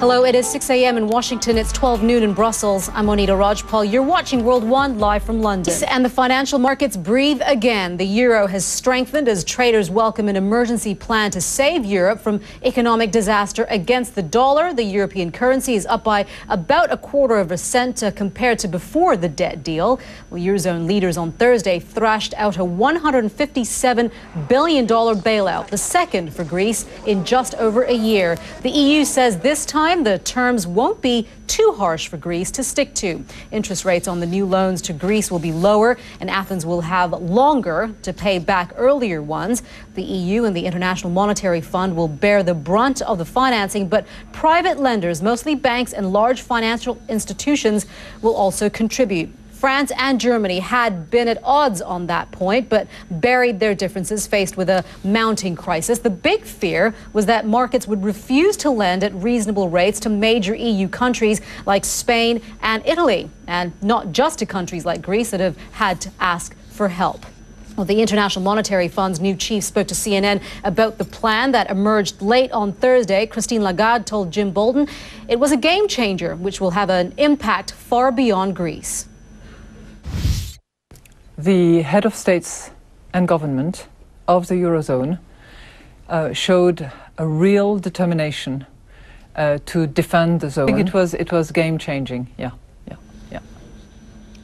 Hello, it is 6 a.m. in Washington. It's 12 noon in Brussels. I'm Monita, Rajpal. You're watching World One live from London. And the financial markets breathe again. The euro has strengthened as traders welcome an emergency plan to save Europe from economic disaster against the dollar. The European currency is up by about 1/4% compared to before the debt deal. Well, Eurozone leaders on Thursday thrashed out a $157 billion bailout, the second for Greece in just over a year. The EU says this time the terms won't be too harsh for Greece to stick to. Interest rates on the new loans to Greece will be lower, and Athens will have longer to pay back earlier ones. The EU and the International Monetary Fund will bear the brunt of the financing, but private lenders, mostly banks and large financial institutions, will also contribute. France and Germany had been at odds on that point, but buried their differences faced with a mounting crisis. The big fear was that markets would refuse to lend at reasonable rates to major EU countries like Spain and Italy, and not just to countries like Greece that have had to ask for help. Well, the International Monetary Fund's new chief spoke to CNN about the plan that emerged late on Thursday. Christine Lagarde told Jim Bolton it was a game changer, which will have an impact far beyond Greece. The head of states and government of the Eurozone showed a real determination to defend the zone. I think it was game-changing, yeah.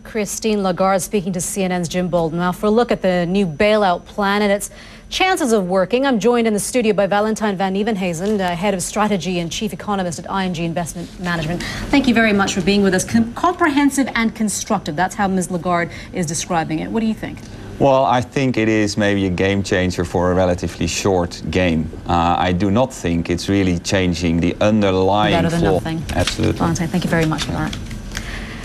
Christine Lagarde speaking to CNN's Jim Bolton. Now, for a look at the new bailout plan and its chances of working, I'm joined in the studio by Valentijn van Nieuwenhuizen, head of strategy and chief economist at ING Investment Management. Thank you very much for being with us. Comprehensive and constructive. That's how Ms. Lagarde is describing it. What do you think? Well, I think it is maybe a game changer for a relatively short game. I do not think it's really changing the underlying Better than flaw. Nothing. Absolutely. Valentijn, thank you very much for that.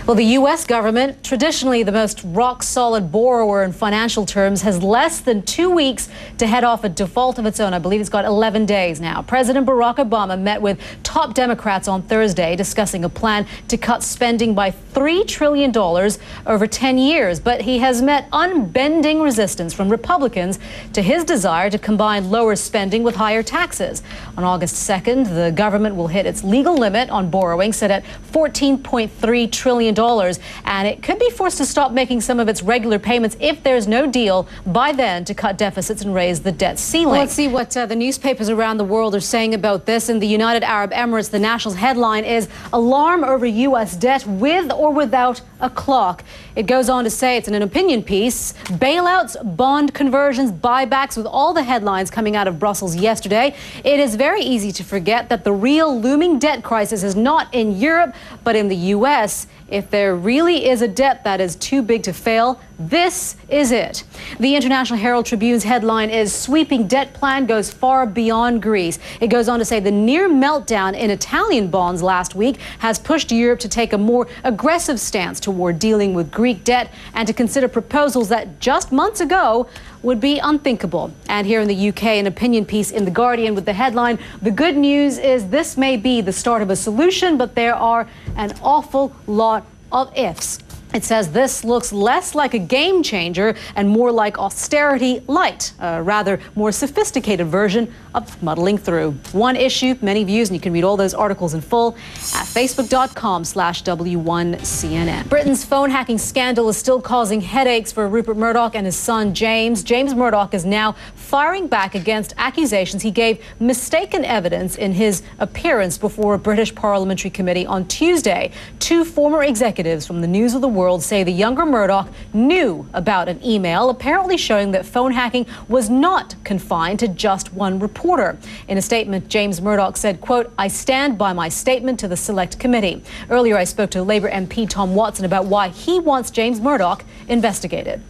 Well, the U.S. government, traditionally the most rock-solid borrower in financial terms, has less than 2 weeks to head off a default of its own. I believe it's got 11 days now. President Barack Obama met with top Democrats on Thursday discussing a plan to cut spending by $3 trillion over 10 years. But he has met unbending resistance from Republicans to his desire to combine lower spending with higher taxes. On August 2nd, the government will hit its legal limit on borrowing, set at $14.3 trillion. And it could be forced to stop making some of its regular payments if there's no deal by then to cut deficits and raise the debt ceiling. Well, let's see what the newspapers around the world are saying about this. In the United Arab Emirates, the National's headline is "Alarm over U.S. debt with or without a clock." It goes on to say, it's in an opinion piece, bailouts, bond conversions, buybacks, with all the headlines coming out of Brussels yesterday. It is very easy to forget that the real looming debt crisis is not in Europe, but in the U.S. If there really is a debt that is too big to fail, this is it. The International Herald Tribune's headline is "Sweeping Debt Plan Goes Far Beyond Greece." It goes on to say the near meltdown in Italian bonds last week has pushed Europe to take a more aggressive stance toward dealing with Greek debt and to consider proposals that just months ago would be unthinkable. And here in the UK, an opinion piece in The Guardian with the headline, "The good news is this may be the start of a solution, but there are an awful lot of ifs." It says this looks less like a game changer and more like austerity light, a rather more sophisticated version of muddling through. One issue, many views, and you can read all those articles in full at facebook.com/W1CNN. Britain's phone hacking scandal is still causing headaches for Rupert Murdoch and his son James. James Murdoch is now firing back against accusations he gave mistaken evidence in his appearance before a British parliamentary committee on Tuesday. Two former executives from the News of the World say the younger Murdoch knew about an email apparently showing that phone hacking was not confined to just one reporter. In a statement, James Murdoch said, quote, "I stand by my statement to the Select Committee." Earlier, I spoke to Labour MP Tom Watson about why he wants James Murdoch investigated.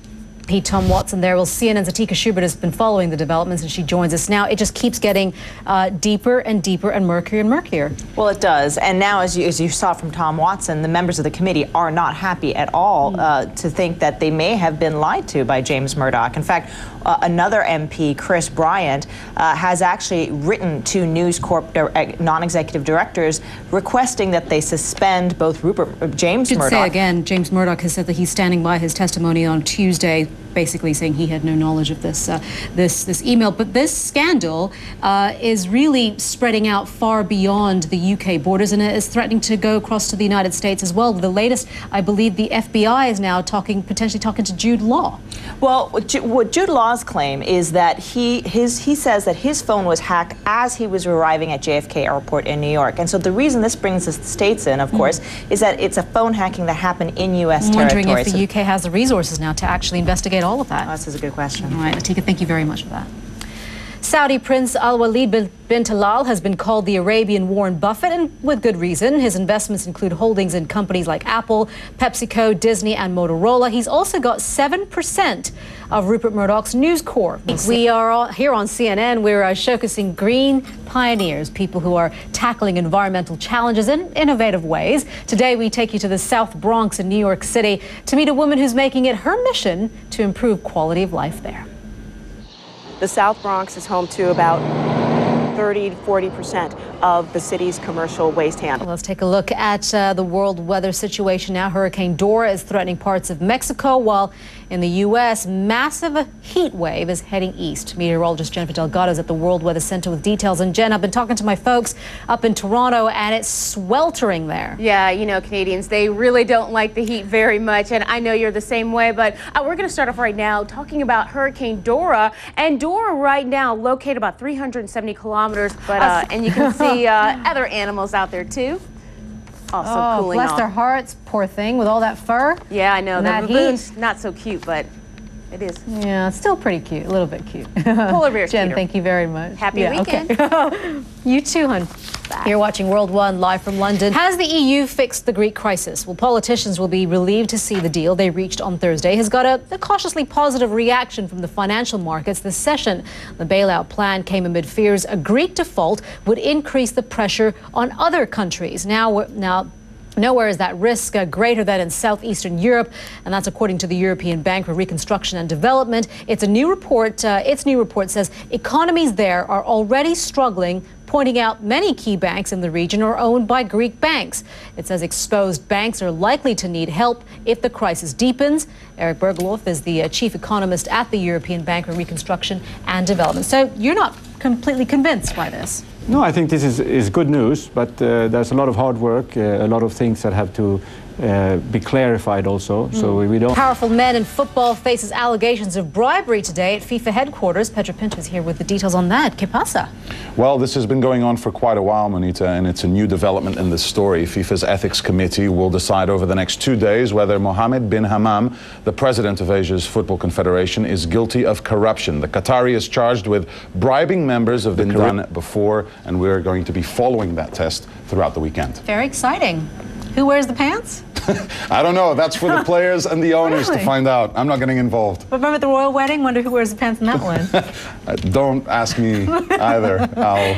Tom Watson there. Well, CNN's Atika Shubert has been following the developments, and she joins us now. It just keeps getting deeper and deeper and murkier and murkier. Well, it does. And now, as you saw from Tom Watson, the members of the committee are not happy at all to think that they may have been lied to by James Murdoch. In fact, another MP, Chris Bryant, has actually written to News Corp non-executive directors requesting that they suspend both James Murdoch. Say again, James Murdoch has said that he's standing by his testimony on Tuesday basically saying he had no knowledge of this this email. But this scandal is really spreading out far beyond the UK borders, and it is threatening to go across to the United States as well. The latest, I believe, the FBI is now potentially talking to Jude Law. Well, what Jude Law's claim is that he says that his phone was hacked as he was arriving at JFK Airport in New York. And so the reason this brings the states in, of course, is that it's a phone hacking that happened in U.S. territory. I'm wondering if the UK has the resources now to actually investigate all of that. Oh, this is a good question. All right, Atika, thank you very much for that. Saudi Prince Al-Walid bin Talal has been called the Arabian Warren Buffett, and with good reason. His investments include holdings in companies like Apple, PepsiCo, Disney, and Motorola. He's also got 7% of Rupert Murdoch's News Corp. We are here on CNN. We're showcasing green pioneers, people who are tackling environmental challenges in innovative ways. Today, we take you to the South Bronx in New York City to meet a woman who's making it her mission to improve quality of life there. The South Bronx is home to about 30 to 40% of the city's commercial waste handle. Let's take a look at the world weather situation now. Hurricane Dora is threatening parts of Mexico, while in the U.S., massive heat wave is heading east. Meteorologist Jennifer Delgado is at the World Weather Center with details. And Jen, I've been talking to my folks up in Toronto, and it's sweltering there. Yeah, you know, Canadians, they really don't like the heat very much, and I know you're the same way, but we're going to start off right now talking about Hurricane Dora. And Dora right now located about 370 kilometers, but and you can see other animals out there too. Also cooling bless off. their hearts, poor thing, with all that fur. Yeah, I know. That The baboon's not so cute, but it is. Yeah, it's still pretty cute, a little bit cute. Polar bears, Jen, Peter. thank you very much. Happy weekend. Okay. You too, hon. Bye. You're watching World One live from London. Has the EU fixed the Greek crisis? Well, politicians will be relieved to see the deal they reached on Thursday has got a cautiously positive reaction from the financial markets this session. The bailout plan came amid fears a Greek default would increase the pressure on other countries. Nowhere is that risk greater than in southeastern Europe, and that's according to the European Bank for Reconstruction and Development. Its new report says economies there are already struggling, pointing out many key banks in the region are owned by Greek banks. It says exposed banks are likely to need help if the crisis deepens. Eric Bergloff is the chief economist at the European Bank for Reconstruction and Development. So you're not completely convinced by this? No, I think this is good news, but there's a lot of hard work, a lot of things that have to be clarified also, so we don't... Powerful men in football faces allegations of bribery today at FIFA headquarters. Pedro Pinto is here with the details on that. ¿Qué pasa? Well, this has been going on for quite a while, Monita, and it's a new development in this story. FIFA's ethics committee will decide over the next 2 days whether Mohammed bin Hammam, the president of Asia's Football Confederation, is guilty of corruption. The Qatari is charged with bribing members of the done before, and we're going to be following that test throughout the weekend. Very exciting. Who wears the pants? I don't know. That's for the players and the owners to find out. I'm not getting involved. But remember the royal wedding? Wonder who wears the pants in that one. Don't ask me either.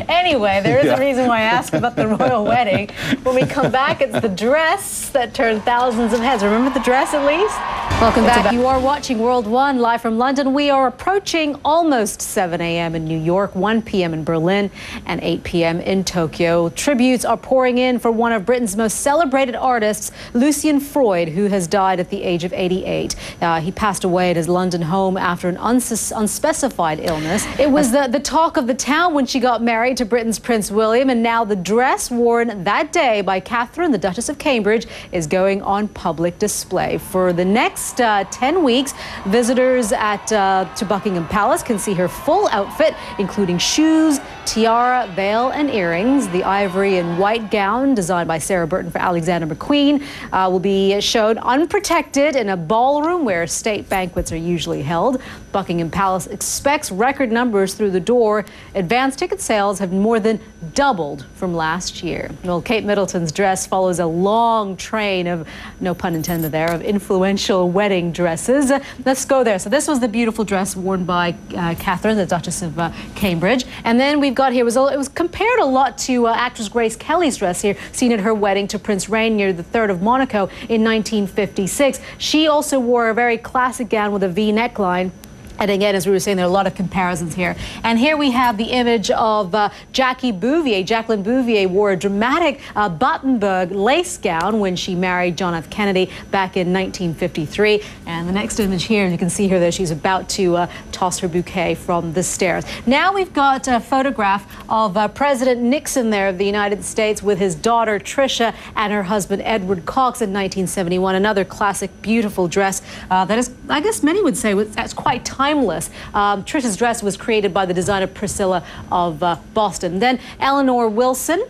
Anyway, there is a reason why I asked about the royal wedding. When we come back, it's the dress that turned thousands of heads. Remember the dress, at least? Welcome back. You are watching World One live from London. We are approaching almost 7 a.m. in New York, 1 p.m. in Berlin, and 8 p.m. in Tokyo. Tributes are pouring in for one of Britain's most celebrated artists, Lucian Freud, who has died at the age of 88. He passed away at his London home after an unspecified illness. It was the talk of the town when she got married to Britain's Prince William, and now the dress worn that day by Catherine, the Duchess of Cambridge, is going on public display. For the next 10 weeks, visitors to Buckingham Palace can see her full outfit, including shoes, tiara, veil, and earrings. The ivory and white gown, designed by Sarah Burton for Alexander McQueen, will be shown unprotected in a ballroom where state banquets are usually held. Buckingham Palace expects record numbers through the door. Advanced ticket sales have more than doubled from last year. Well, Kate Middleton's dress follows a long train of, no pun intended there, of influential wedding dresses. Let's go there. So this was the beautiful dress worn by Catherine, the Duchess of Cambridge. And then we've got here, it was compared a lot to actress Grace Kelly's dress here, seen at her wedding to Prince Rainier III of Monaco in 1956. She also wore a very classic gown with a V neckline. And again, as we were saying, there are a lot of comparisons here. And here we have the image of Jacqueline Bouvier wore a dramatic Battenberg lace gown when she married John F. Kennedy back in 1953. And the next image here, you can see her there, she's about to toss her bouquet from the stairs. Now we've got a photograph of President Nixon there of the United States with his daughter Tricia and her husband Edward Cox in 1971. Another classic, beautiful dress that is, I guess many would say, that's quite timeless. Tricia's dress was created by the designer Priscilla of Boston. Then Eleanor Wilson.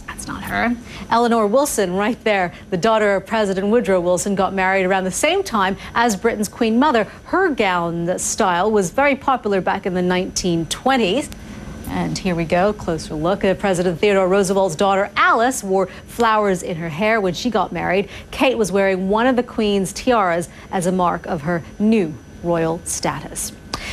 That's not her. Eleanor Wilson, right there, the daughter of President Woodrow Wilson, got married around the same time as Britain's Queen Mother. Her gown style was very popular back in the 1920s. And here we go, closer look at President Theodore Roosevelt's daughter Alice wore flowers in her hair when she got married. Kate was wearing one of the Queen's tiaras as a mark of her new royal status.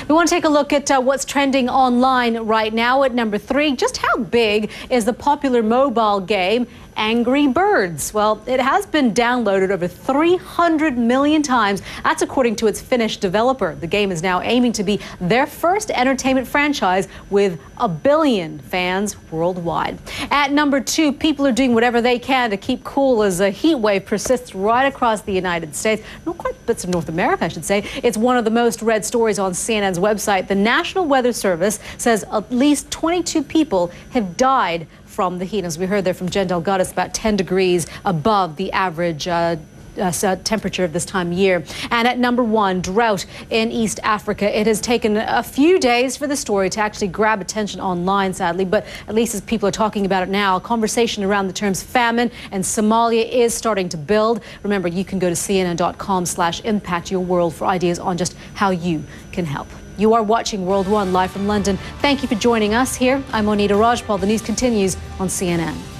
We want to take a look at what's trending online right now at number 3. Just how big is the popular mobile game Angry Birds? Well, it has been downloaded over 300 million times. That's according to its Finnish developer. The game is now aiming to be their first entertainment franchise with 1 billion fans worldwide. At number 2, people are doing whatever they can to keep cool as a heat wave persists right across the United States. Not quite bits of North America, I should say. It's one of the most read stories on CNN's website. The National Weather Service says at least 22 people have died from the heat. As we heard there from Jen Delgado, it's about 10 degrees above the average temperature of this time of year. And at number 1, drought in East Africa. It has taken a few days for the story to actually grab attention online, sadly, but at least as people are talking about it now, a conversation around the terms famine and Somalia is starting to build. Remember, you can go to cnn.com/impact your world for ideas on just how you can help. You are watching World One live from London. Thank you for joining us here. I'm Monita Rajpal. The news continues on CNN.